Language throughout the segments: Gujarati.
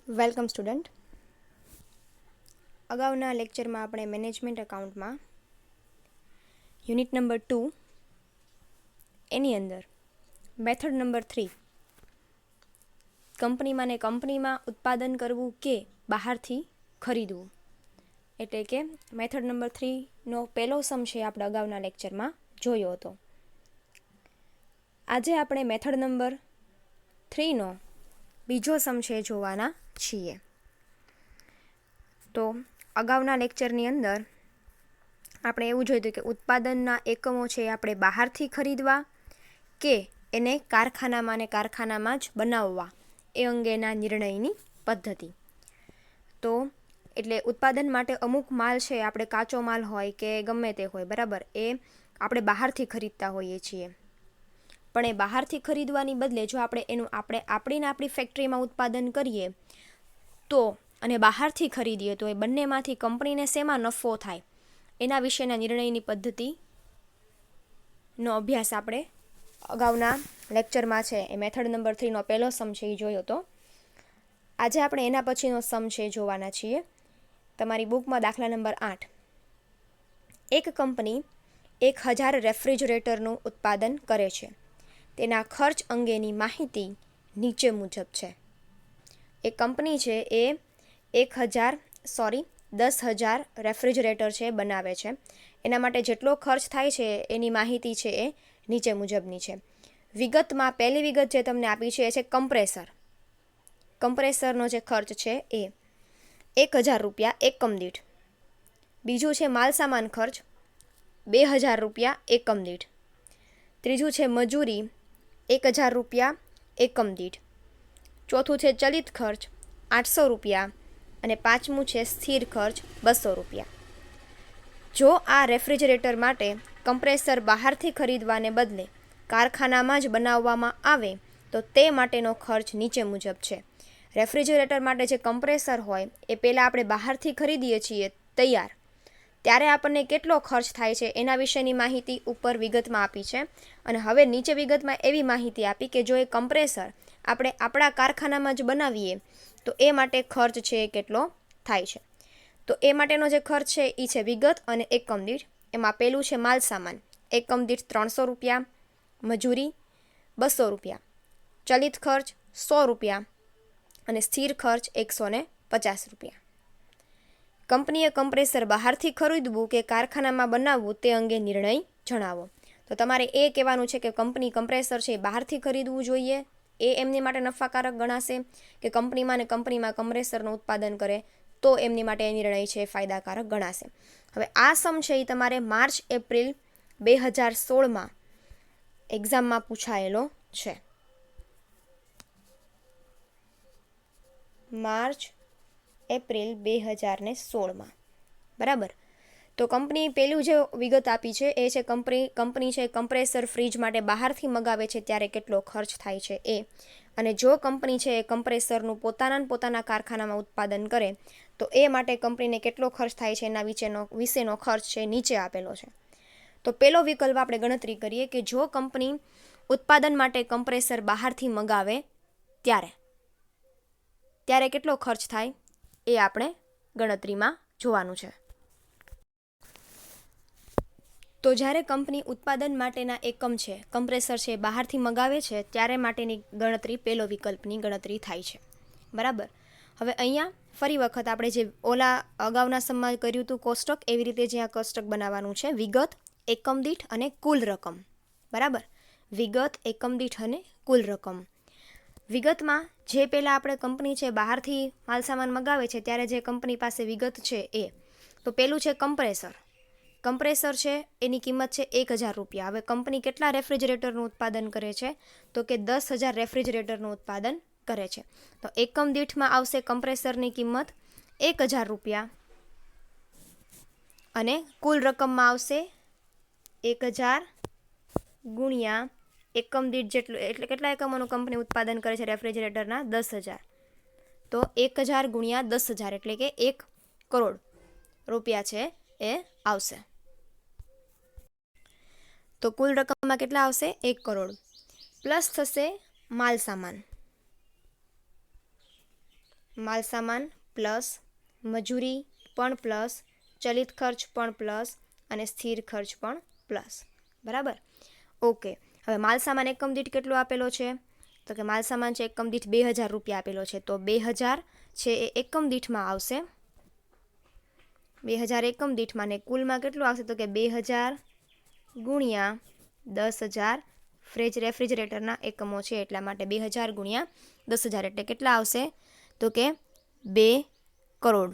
Welcome student. અગાઉના લેક્ચરમાં આપણે મેનેજમેન્ટ એકાઉન્ટમાં યુનિટ નંબર 2 એની અંદર મેથડ નંબર 3 કંપનીમાં ઉત્પાદન કરવું કે બહારથી ખરીદવું, એટલે કે મેથડ નંબર 3નો પહેલો સમ છે આપણે અગાઉના લેક્ચરમાં જોયો હતો. આજે આપણે મેથડ નંબર 3નો બીજો સમ છે જોવાના છીએ. તો અગાઉના લેક્ચરની અંદર આપણે એવું જોયું કે ઉત્પાદનના એકમો છે આપણે બહારથી ખરીદવા કે એને કારખાનામાં જ બનાવવા એ અંગેના નિર્ણયની પદ્ધતિ. તો એટલે ઉત્પાદન માટે અમુક માલ છે, આપણે કાચો માલ હોય કે ગમે તે હોય, બરાબર, એ આપણે બહારથી ખરીદતા હોઈએ છીએ. પણ એ બહારથી ખરીદવાની બદલે જો આપણે આપણી ફેક્ટરીમાં ઉત્પાદન કરીએ તો અને બહારથી ખરીદીએ તો એ બંનેમાંથી કંપનીને શેમાં નફો થાય એના વિશેના નિર્ણયની પદ્ધતિનો અભ્યાસ આપણે અગાઉના લેક્ચરમાં છે એ મેથડ નંબર 3નો પહેલો સમ છે એ જોયો હતો. આજે આપણે એના પછીનો સમ છે જોવાના છીએ. તમારી બુકમાં દાખલા નંબર 8. એક કંપની 1000 રેફ્રિજરેટરનું ઉત્પાદન કરે છે. તેના ખર્ચ અંગેની માહિતી નીચે મુજબ છે. એ કંપની છે એ 10,000 રેફ્રિજરેટર છે બનાવે છે. એના માટે જેટલો ખર્ચ થાય છે એની માહિતી છે એ નીચે મુજબની છે. વિગતમાં પહેલી વિગત જે તમને આપી છે એ છે કમ્પ્રેસરનો જે ખર્ચ છે એ 1,000 રૂપિયા એકમ દીઠ. બીજું છે માલસામાન ખર્ચ 2,000 રૂપિયા એકમ દીઠ. ત્રીજું છે મજૂરી 1,000 રૂપિયા એકમ દીઠ. ચોથું છે ચલિત ખર્ચ 800 રૂપિયા અને પાંચમું છે સ્થિર ખર્ચ 200 રૂપિયા. જો આ રેફ્રિજરેટર માટે કમ્પ્રેસર બહારથી ખરીદવાને બદલે કારખાનામાં જ બનાવવામાં આવે તો તે માટેનો ખર્ચ નીચે મુજબ છે. રેફ્રિજરેટર માટે જે કમ્પ્રેસર હોય એ પહેલાં આપણે બહારથી ખરીદીએ છીએ તૈયાર, ત્યારે આપણને કેટલો ખર્ચ થાય છે એના વિશેની માહિતી ઉપર વિગતમાં આપી છે. અને હવે નીચે વિગતમાં એવી માહિતી આપી કે જો એ કમ્પ્રેસર આપણે આપણા કારખાનામાં જ બનાવીએ તો એ માટે ખર્ચ છે એ કેટલો થાય છે. તો એ માટેનો જે ખર્ચ છે એ છે વિગત અને એકમ દીઠ. એમાં પહેલું છે માલ સામાન, એકમ દીઠ 300 રૂપિયા, મજૂરી 200 રૂપિયા, ચલિત ખર્ચ 100 રૂપિયા અને સ્થિર ખર્ચ 150 રૂપિયા. કંપનીએ કમ્પ્રેસર બહારથી ખરીદવું કે કારખાનામાં બનાવવું તે અંગે નિર્ણય જણાવો. તો તમારે એ કહેવાનું છે કે કંપની કમ્પ્રેસર છે બહારથી ખરીદવું જોઈએ એ એમની માટે નફાકારક ગણાશે કે કંપનીમાં કમ્પ્રેસરનું ઉત્પાદન કરે તો એમની માટે નિર્ણય છે ફાયદાકારક ગણાશે. હવે આ સમ છે એ તમારે માર્ચ એપ્રિલ 2016માં એક્ઝામમાં પૂછાયેલો છે. માર્ચ એપ્રિલ 2016માં, બરાબર. તો કંપની પહેલું જે વિગત આપી છે એ છે કંપની છે કમ્પ્રેસર ફ્રીજ માટે બહારથી મગાવે છે ત્યારે કેટલો ખર્ચ થાય છે એ. અને જો કંપની છે એ કમ્પ્રેસરનું પોતાના કારખાનામાં ઉત્પાદન કરે તો એ માટે કંપનીને કેટલો ખર્ચ થાય છે એના વિશેનો ખર્ચ છે નીચે આપેલો છે. તો પહેલો વિકલ્પ આપણે ગણતરી કરીએ કે જો કંપની ઉત્પાદન માટે કમ્પ્રેસર બહારથી મગાવે ત્યારે કેટલો ખર્ચ થાય એ આપણે ગણતરીમાં જોવાનું છે. તો જ્યારે કંપની ઉત્પાદન માટેના એકમ છે કમ્પ્રેસર છે બહારથી મગાવે છે ત્યારે માટેની ગણતરી પહેલો વિકલ્પની ગણતરી થાય છે, બરાબર. હવે અહીંયા ફરી વખત આપણે જે અગાઉના સમમાં કર્યું હતું કોષ્ટક એવી રીતે જ્યાં કોષ્ટક બનાવવાનું છે. વિગત, એકમ દીઠ અને કુલ રકમ, બરાબર. વિગત, એકમ દીઠ અને કુલ રકમ. વિગતમાં જે પહેલાં આપણે કંપની છે બહારથી માલસામાન મગાવે છે ત્યારે જે કંપની પાસે વિગત છે એ, તો પહેલું છે કમ્પ્રેસર છે એની કિંમત છે 1,000 રૂપિયા. હવે કંપની કેટલા રેફ્રિજરેટરનું ઉત્પાદન કરે છે તો કે 10,000 રેફ્રિજરેટરનું ઉત્પાદન કરે છે. તો એકમ દીઠમાં આવશે કમ્પ્રેસરની કિંમત 1,000 રૂપિયા અને કુલ રકમમાં આવશે 1,000 ગુણ્યા એકમ દીઠ જેટલું, એટલે કેટલા એકમોનું કંપની ઉત્પાદન કરે છે રેફ્રિજરેટરના? 10,000. તો 1,000 ગુણ્યા 10,000 એટલે કે 1 કરોડ રૂપિયા છે એ આવશે. તો કુલ રકમમાં કેટલા આવશે? 1 કરોડ. પ્લસ થશે માલ સામાન. માલસામાન પ્લસ, મજૂરી પણ પ્લસ, ચલિત ખર્ચ પણ પ્લસ અને સ્થિર ખર્ચ પણ પ્લસ. બરાબર. ઓકે, હવે માલસામાન એકમ દીઠ કેટલો આપેલો છે? તો કે માલસામાન છે એકમ દીઠ 2000 રૂપિયા આપેલો છે. તો 2000 છે એ એકમ દીઠમાં આવશે. 2000 એકમ દીઠમાં ને કુલમાં કેટલું આવશે? તો કે 2000 ગુણ્યા 10,000 રેફ્રિજરેટરના એકમો છે એટલા માટે 2000 ગુણ્યા 10,000 એટલે કેટલા આવશે? તો કે 2 કરોડ.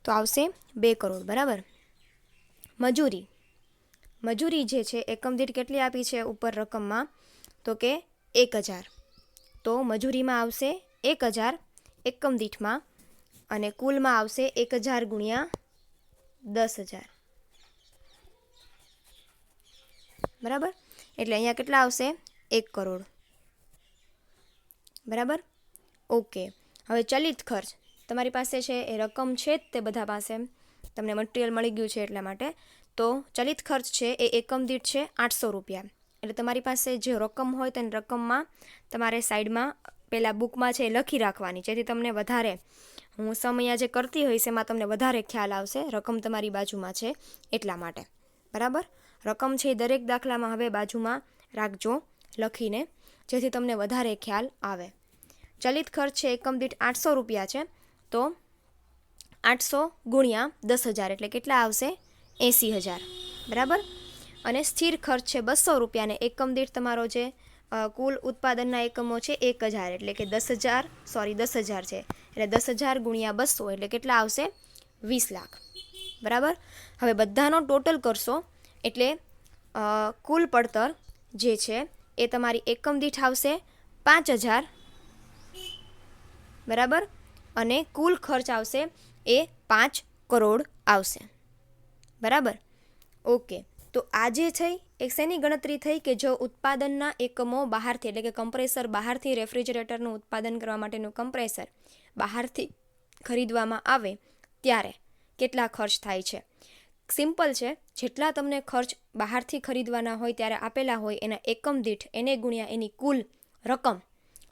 તો આવશે 2 કરોડ. બરાબર. મજૂરી જે છે એકમ દીઠ કેટલી આપી છે ઉપર રકમમાં? તો કે 1000. તો મજૂરીમાં આવશે 1000 એકમ દીઠમાં અને કુલમાં આવશે 1000 ગુણ્યા 10,000. બરાબર. એટલે અહીંયા કેટલા આવશે? 1 કરોડ. બરાબર. ઓકે, હવે ચલિત ખર્ચ તમારી પાસે છે એ રકમ છે જ તે બધા પાસે, તમને મટીરિયલ મળી ગયું છે એટલા માટે. તો ચલિત ખર્ચ છે એ એકમ દીઠ છે 800 રૂપિયા. એટલે તમારી પાસે જે રકમ હોય તેની રકમમાં તમારે સાઈડમાં પહેલાં બુકમાં છે એ લખી રાખવાની, જેથી તમને વધારે, હું સમય જે કરતી હોઈશ એમાં તમને વધારે ખ્યાલ આવશે. રકમ તમારી બાજુમાં છે એટલા માટે. બરાબર. રકમ છે એ દરેક દાખલામાં હવે બાજુમાં રાખજો લખીને, જેથી તમને વધારે ખ્યાલ આવે. ચલિત ખર્ચ છે એકમ દીઠ 800 રૂપિયા છે. તો 800 ગુણ્યા 10,000 એટલે કેટલા આવશે? 80,000. બરાબર. અને સ્થિર ખર્ચ છે 200 રૂપિયાને એકમ દીઠ તમારો જે કુલ ઉત્પાદનના એકમો છે 1000 એટલે કે 10,000 છે. એટલે 10,000 ગુણ્યા 200 એટલે કેટલા આવશે? 20 લાખ. બરાબર. હવે બધાનો ટોટલ કરશો એટલે કુલ પડતર જે છે એ તમારી એકમ દીઠ આવશે 5,000. બરાબર. અને કુલ ખર્ચ આવશે એ 5 કરોડ આવશે. બરાબર. ઓકે, તો આજે થઈ એક શેની ગણતરી થઈ કે જો ઉત્પાદનના એકમો બહારથી, એટલે કે કમ્પ્રેસર બહારથી, રેફ્રિજરેટરનું ઉત્પાદન કરવા માટેનું કમ્પ્રેસર બહારથી ખરીદવામાં આવે ત્યારે કેટલા ખર્ચ થાય છે. સિમ્પલ છે, જેટલા તમને ખર્ચ બહારથી ખરીદવાના હોય ત્યારે આપેલા હોય એના એકમ દીઠ એને ગુણ્યા એની કુલ રકમ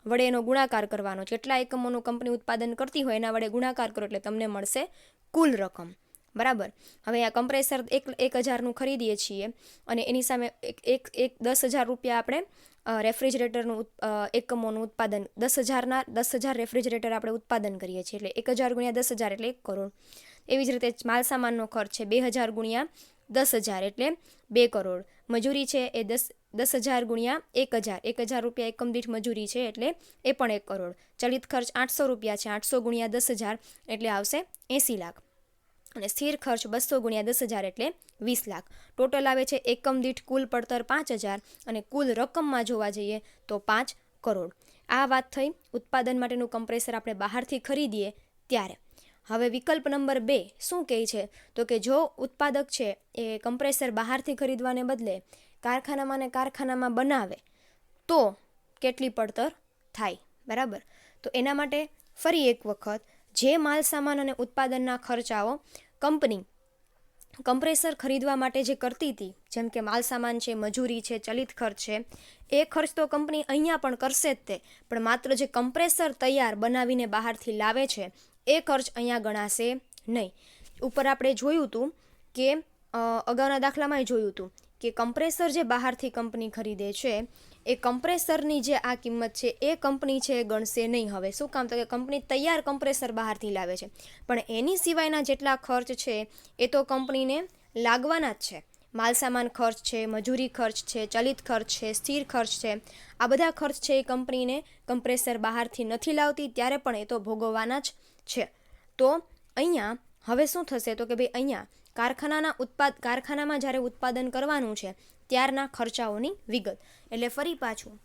વડે એનો ગુણાકાર કરવાનો. જેટલા એકમોનું કંપની ઉત્પાદન કરતી હોય એના વડે ગુણાકાર કરો એટલે તમને મળશે કુલ રકમ. બરાબર. હવે આ કમ્પ્રેસર 1,000નું ખરીદીએ છીએ અને એની સામે 10,000 રૂપિયા આપણે રેફ્રિજરેટરનું એકમોનું ઉત્પાદન 10,000 રેફ્રિજરેટર આપણે ઉત્પાદન કરીએ છીએ એટલે 1,000 ગુણ્યા 10,000 એટલે 1 કરોડ. એવી જ રીતે માલસામાનનો ખર્ચ છે 2,000 ગુણ્યા 10,000 એટલે 2 કરોડ. મજૂરી છે એ 10,000 ગુણ્યા 1,000 રૂપિયા એકમ દીઠ મજૂરી છે એટલે એ પણ 1 કરોડ. ચલિત ખર્ચ 800 રૂપિયા છે, 800 ગુણ્યા 10,000 એટલે આવશે 80 લાખ. અને સ્થિર ખર્ચ 200 ગુણ્યા 10,000 એટલે 20 લાખ. ટોટલ આવે છે એકમ દીઠ કુલ પડતર 5,000 અને કુલ રકમમાં જોવા જઈએ તો 5 કરોડ. આ વાત થઈ ઉત્પાદન માટેનું કમ્પ્રેસર આપણે બહારથી ખરીદીએ ત્યારે. હવે વિકલ્પ નંબર 2 શું કહે છે? તો કે જો ઉત્પાદક છે એ કમ્પ્રેસર બહારથી ખરીદવાને બદલે કારખાનામાં બનાવે તો કેટલી પડતર થાય. બરાબર. તો એના માટે ફરી એક વખત જે માલ સામાન અને ઉત્પાદનના ખર્ચાઓ કંપની કમ્પ્રેસર ખરીદવા માટે જે કરતી હતી, જેમ કે માલ સામાન છે, મજૂરી છે, ચલિત ખર્ચ છે, એ ખર્ચ તો કંપની અહીંયા પણ કરશે જ તે, પણ માત્ર જે કમ્પ્રેસર તૈયાર બનાવીને બહારથી લાવે છે એ ખર્ચ અહીંયા ગણાશે નહીં. ઉપર આપણે જોયું હતું કે અગાઉના દાખલામાં જોયું હતું કે કમ્પ્રેસર જે બહારથી કંપની ખરીદે છે એ કમ્પ્રેસરની જે આ કિંમત છે એ કંપની છે એ ગણશે નહીં. હવે શું કામ? તો કે કંપની તૈયાર કમ્પ્રેસર બહારથી લાવે છે, પણ એની સિવાયના જેટલા ખર્ચ છે એ તો કંપનીને લાગવાના જ છે. માલસામાન ખર્ચ છે, મજૂરી ખર્ચ છે, ચલિત ખર્ચ છે, સ્થિર ખર્ચ છે, આ બધા ખર્ચ છે એ કંપનીને કમ્પ્રેસર બહારથી નથી લાવતી ત્યારે પણ એ તો ભોગવવાના જ છે. તો અહીંયા હવે શું થશે? તો કે ભાઈ અહીંયા કારખાનામાં જ્યારે ઉત્પાદન કરવાનું છે ત્યારના ખર્ચાઓની વિગત, એટલે ફરી પાછું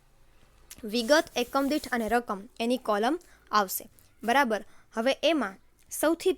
વિગત, એકમ દીઠ અને રકમ એની કોલમ આવશે. બરાબર. હવે એમાં સૌથી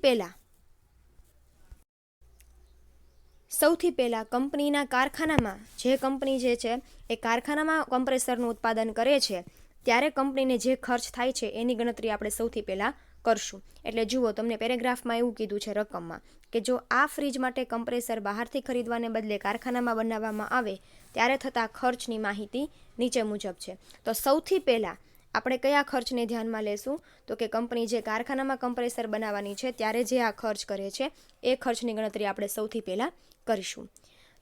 પહેલા કંપનીના કારખાનામાં, જે કંપની જે છે એ કારખાનામાં કમ્પ્રેસરનું ઉત્પાદન કરે છે ત્યારે કંપનીને જે ખર્ચ થાય છે એની ગણતરી આપણે સૌથી પહેલાં કરશું. એટલે જુઓ, તમને પેરેગ્રાફમાં એવું કીધું છે રકમમાં કે જો આ ફ્રીજ માટે કમ્પ્રેસર બહારથી ખરીદવાને બદલે કારખાનામાં બનાવવામાં આવે ત્યારે થતા ખર્ચની માહિતી નીચે મુજબ છે. તો સૌથી પહેલાં આપણે કયા ખર્ચને ધ્યાનમાં લેશું? તો કે કંપની જે કારખાનામાં કમ્પ્રેસર બનાવવાની છે ત્યારે જે આ ખર્ચ કરે છે એ ખર્ચની ગણતરી આપણે સૌથી પહેલાં કરીશું.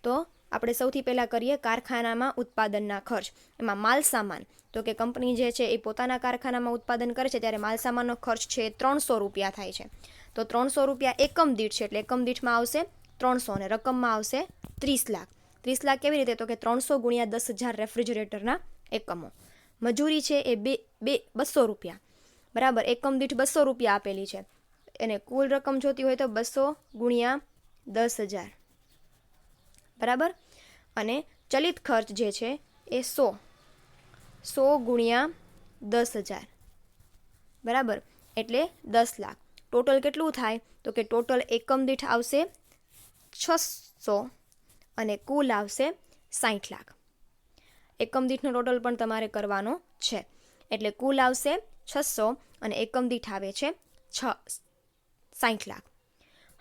તો આપણે સૌથી પહેલાં કરીએ કારખાનામાં ઉત્પાદનના ખર્ચ. એમાં માલ સામાન, તો કે કંપની જે છે એ પોતાના કારખાનામાં ઉત્પાદન કરે છે ત્યારે માલ સામાનનો ખર્ચ છે 300 રૂપિયા થાય છે. તો 300 રૂપિયા એકમ દીઠ છે, એટલે એકમ દીઠમાં આવશે 300 અને રકમમાં આવશે 30 લાખ. 30 લાખ કેવી રીતે? તો કે 300 ગુણ્યા 10,000 રેફ્રિજરેટરના એકમો. મજૂરી છે એ 200 રૂપિયા, બરાબર, એકમ દીઠ 200 રૂપિયા આપેલી છે. એને કુલ રકમ જોતી હોય તો 200 ગુણ્યા 10,000, બરાબર. અને ચલિત ખર્ચ જે છે એ 100 ગુણ્યા 10,000, બરાબર, એટલે 10 લાખ. ટોટલ કેટલું થાય? તો કે ટોટલ એકમ દીઠ આવશે 600 અને કુલ આવશે 60 લાખ. એકમ દીઠનો ટોટલ પણ તમારે કરવાનો છે, એટલે કુલ આવશે 600 અને એકમ દીઠ આવે છે 60 લાખ.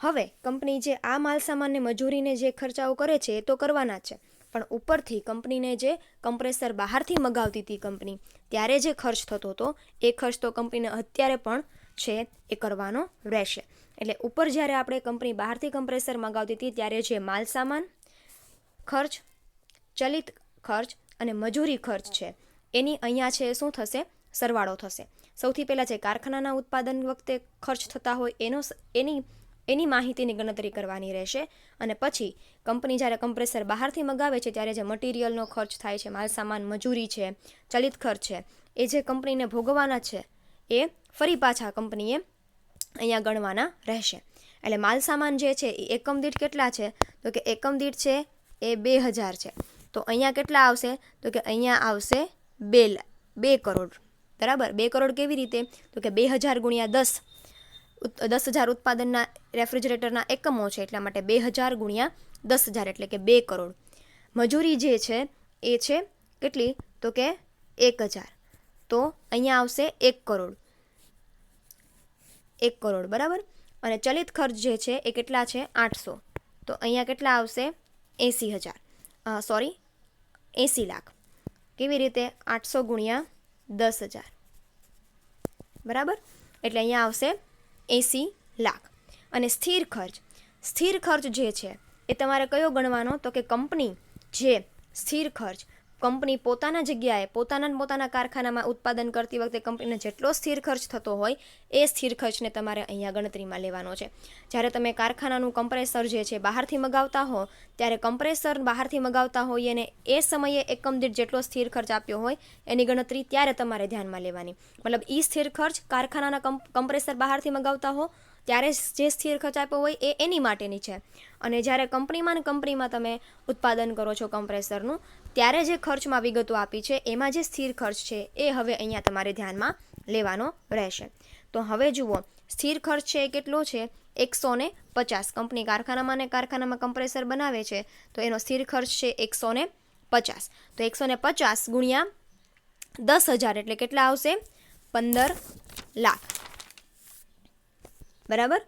હવે કંપની જે આ માલ સામાનને મજૂરીને જે ખર્ચાઓ કરે છે એ તો કરવાના જ છે, પણ ઉપરથી કંપનીને જે કમ્પ્રેસર બહારથી મગાવતી હતી કંપની, ત્યારે જે ખર્ચ થતો હતો એ ખર્ચ તો કંપનીને અત્યારે પણ છે એ કરવાનો રહેશે. એટલે ઉપર જ્યારે આપણે કંપની બહારથી કમ્પ્રેસર મગાવતી હતી ત્યારે જે માલ સામાન ખર્ચ, ચલિત ખર્ચ અને મજૂરી ખર્ચ છે એની અહીંયા છે શું થશે? સરવાળો થશે. સૌથી પહેલાં જે કારખાનાના ઉત્પાદન વખતે ખર્ચ થતા હોય એની માહિતીની ગણતરી કરવાની રહેશે. અને પછી કંપની જ્યારે કમ્પ્રેસર બહારથી મગાવે છે ત્યારે જે મટીરિયલનો ખર્ચ થાય છે, માલ સામાન, મજૂરી છે, ચલિત ખર્ચ છે, એ જે કંપનીને ભોગવવાના છે એ ફરી પાછા કંપનીએ અહીંયા ગણવાના રહેશે. એટલે માલ સામાન જે છે એ એકમ દીઠ કેટલા છે? તો કે એકમ દીઠ છે એ 2000 છે. તો અહીંયા કેટલા આવશે? તો કે અહીંયા આવશે 2 કરોડ, બરાબર. 2 કરોડ કેવી રીતે? તો કે 2000 ગુણ્યા 10,000 ઉત્પાદનના રેફ્રિજરેટરના એકમો છે, એટલા માટે 2000 ગુણ્યા 10,000 એટલે કે 2 કરોડ. મજૂરી જે છે એ છે કેટલી? તો કે 1000. તો અહીંયા આવશે 1 કરોડ, 1 કરોડ, બરાબર. અને ચલિત ખર્ચ જે છે એ કેટલા છે? 800. તો અહીંયા કેટલા આવશે? 80 લાખ. કેવી રીતે? 800 ગુણ્યા 10,000, બરાબર, એટલે અહીંયા આવશે 80 લાખ. અને સ્થિર ખર્ચ જે છે એ તમારે કયો ગણવાનો? તો કે કંપની જે સ્થિર ખર્ચ કંપની પોતાના જગ્યાએ પોતાના કારખાનામાં ઉત્પાદન કરતી વખતે કંપનીને જેટલો સ્થિર ખર્ચ થતો હોય એ સ્થિર ખર્ચને તમારે અહીંયા ગણતરીમાં લેવાનો છે. જ્યારે તમે કારખાનાનું કમ્પ્રેસર જે છે બહારથી મગાવતા હો ત્યારે કમ્પ્રેસર બહારથી મગાવતા હોઈએ અને એ સમયે એકમ દીઠ જેટલો સ્થિર ખર્ચ આપ્યો હોય એની ગણતરી ત્યારે તમારે ધ્યાનમાં લેવાની. મતલબ એ સ્થિર ખર્ચ કારખાનાના કમ્પ્રેસર બહારથી મગાવતા હો ત્યારે જે સ્થિર ખર્ચ આપ્યો હોય એ એની માટેની છે. અને જ્યારે કંપનીમાં તમે ઉત્પાદન કરો છો કમ્પ્રેસરનું ત્યારે જે ખર્ચમાં વિગતો આપી છે એમાં જે સ્થિર ખર્ચ છે એ હવે અહીંયા તમારે ધ્યાનમાં લેવાનો રહેશે. તો હવે જુઓ, સ્થિર ખર્ચ છે એ કેટલો છે? 150. કંપની કારખાનામાં કમ્પ્રેસર બનાવે છે તો એનો સ્થિર ખર્ચ છે 150. તો 150 ગુણ્યા 10,000 એટલે કેટલા આવશે? 15 લાખ, બરાબર.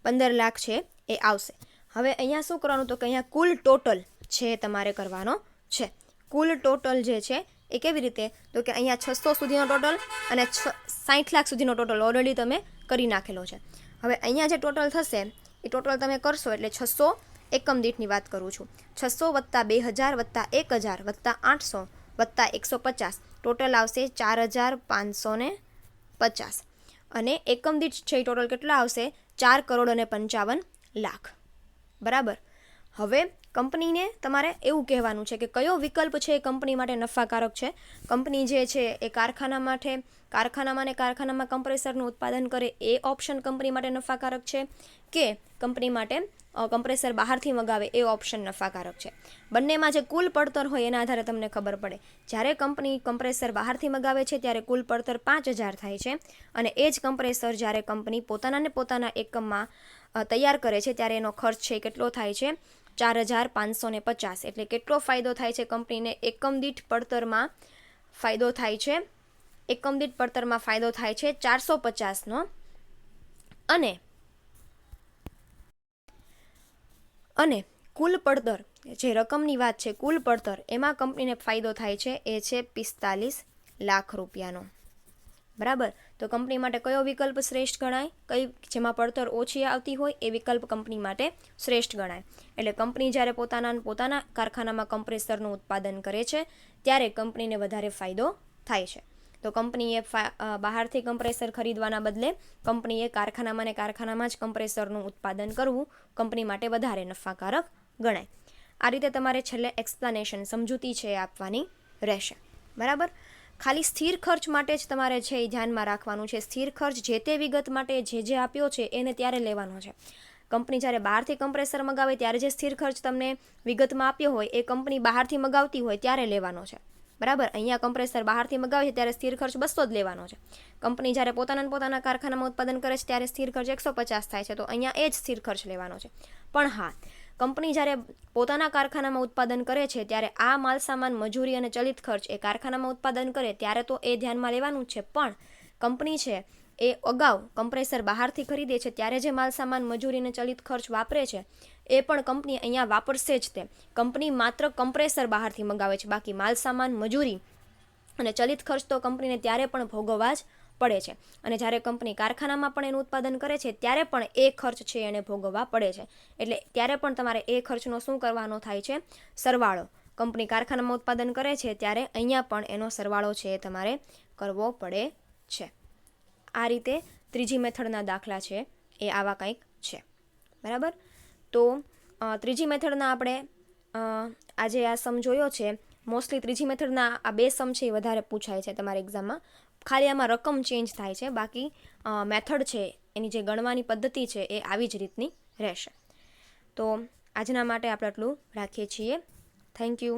15 લાખ છે એ આવશે. હવે અહીંયા શું કરવાનું? તો કે અહીંયા કુલ ટોટલ છે તમારે કરવાનો છે. કુલ ટોટલ જે છે એ કેવી રીતે? તો કે અહીંયા 600 સુધીનો ટોટલ અને 60 લાખ સુધીનો ટોટલ ઓલરેડી તમે કરી નાખેલો છે. હવે અહીંયા જે ટોટલ થશે એ ટોટલ તમે કરશો એટલે 600 એકમ દીઠની વાત કરું છું. 600 વત્તા 2000 વત્તા 1000 વત્તા 800 વત્તા 150 ટોટલ આવશે 4,550. અને એકમ દીઠ છે એ ટોટલ કેટલા આવશે? 4,55 લાખ, બરાબર. હવે કંપનીને તમારે એવું કહેવાનું છે કે કયો વિકલ્પ છે એ કંપની માટે નફાકારક છે. કંપની જે છે એ કારખાનામાં કમ્પ્રેસરનું ઉત્પાદન કરે એ ઓપ્શન કંપની માટે નફાકારક છે કે કંપની માટે કમ્પ્રેસર બહારથી મગાવે એ ઓપ્શન નફાકારક છે. બંનેમાં જે કુલ પડતર હોય એના આધારે તમને ખબર પડે. જ્યારે કંપની કમ્પ્રેસર બહારથી મગાવે છે ત્યારે કુલ પડતર 5,000 થાય છે અને એ જ કમ્પ્રેસર જ્યારે કંપની પોતાના એકમમાં તૈયાર કરે છે ત્યારે એનો ખર્ચ છે કેટલો થાય છે? 4,550. એટલે કેટલો ફાયદો થાય છે કંપનીને? એકમ દીઠ પડતરમાં ફાયદો થાય છે 450નો. અને કુલ પડતર જે રકમની વાત છે કુલ પડતર, એમાં કંપનીને ફાયદો થાય છે એ છે 45 લાખ રૂપિયાનો. બરાબર. તો કંપની માટે કયો વિકલ્પ શ્રેષ્ઠ ગણાય? જેમાં પડતર ઓછી આવતી હોય એ વિકલ્પ કંપની માટે શ્રેષ્ઠ ગણાય. એટલે કંપની જ્યારે પોતાના કારખાનામાં કમ્પ્રેસરનું ઉત્પાદન કરે છે ત્યારે કંપનીને વધારે ફાયદો થાય છે. તો કંપનીએ બહારથી કમ્પ્રેસર ખરીદવાના બદલે કંપનીએ કારખાનામાં જ કમ્પ્રેસરનું ઉત્પાદન કરવું કંપની માટે વધારે નફાકારક ગણાય. આ રીતે તમારે છેલ્લે એક્સપ્લેનેશન, સમજૂતી છે એ આપવાની રહેશે. બરાબર. ખાલી સ્થિર ખર્ચ માટે જ તમારે છે એ ધ્યાનમાં રાખવાનું છે. સ્થિર ખર્ચ જે તે વિગત માટે જે આપ્યો છે એને ત્યારે લેવાનો છે. કંપની જ્યારે બહારથી કમ્પ્રેસર મગાવે ત્યારે જે સ્થિર ખર્ચ તમને વિગતમાં આપ્યો હોય એ કંપની બહારથી મગાવતી હોય ત્યારે લેવાનો છે. બરાબર. અહીંયા કમ્પ્રેસર બહારથી મગાવે છે ત્યારે સ્થિર ખર્ચ 200 જ લેવાનો છે. કંપની જ્યારે પોતાના કારખાનામાં ઉત્પાદન કરે છે ત્યારે સ્થિર ખર્ચ 150 થાય છે, તો અહીંયા એ જ સ્થિર ખર્ચ લેવાનો છે. પણ હા, કંપની જ્યારે પોતાના કારખાનામાં ઉત્પાદન કરે છે ત્યારે આ માલસામાન, મજૂરી અને ચલિત ખર્ચ એ કારખાનામાં ઉત્પાદન કરે ત્યારે તો એ ધ્યાનમાં લેવાનું જ છે. પણ કંપની છે એ અગાઉ કમ્પ્રેસર બહારથી ખરીદે છે ત્યારે જે માલસામાન, મજૂરી અને ચલિત ખર્ચ વાપરે છે એ પણ કંપની અહીંયા વાપરશે જ. તે કંપની માત્ર કમ્પ્રેસર બહારથી મંગાવે છે, બાકી માલસામાન, મજૂરી અને ચલિત ખર્ચ તો કંપનીને ત્યારે પણ ભોગવવા જ પડે છે. અને જ્યારે કંપની કારખાનામાં પણ એનું ઉત્પાદન કરે છે ત્યારે પણ એ ખર્ચ છે એને ભોગવવા પડે છે. એટલે ત્યારે પણ તમારે એ ખર્ચનો શું કરવાનો થાય છે? સરવાળો. કંપની કારખાનામાં ઉત્પાદન કરે છે ત્યારે અહીંયા પણ એનો સરવાળો છે એ તમારે કરવો પડે છે. આ રીતે ત્રીજી મેથડના દાખલા છે એ આવા કંઈક છે. બરાબર. તો ત્રીજી મેથડના આપણે આજે આ સમ જોયો છે. મોસ્ટલી ત્રીજી મેથડના આ 2 સમ છે એ વધારે પૂછાય છે તમારા એક્ઝામમાં. ખાલી આમાં રકમ ચેન્જ થાય છે, બાકી મેથડ છે એની જે ગણવાની પદ્ધતિ છે એ આવી જ રીતની રહેશે. તો આજના માટે આપણે આટલું રાખીએ છીએ. Thank you.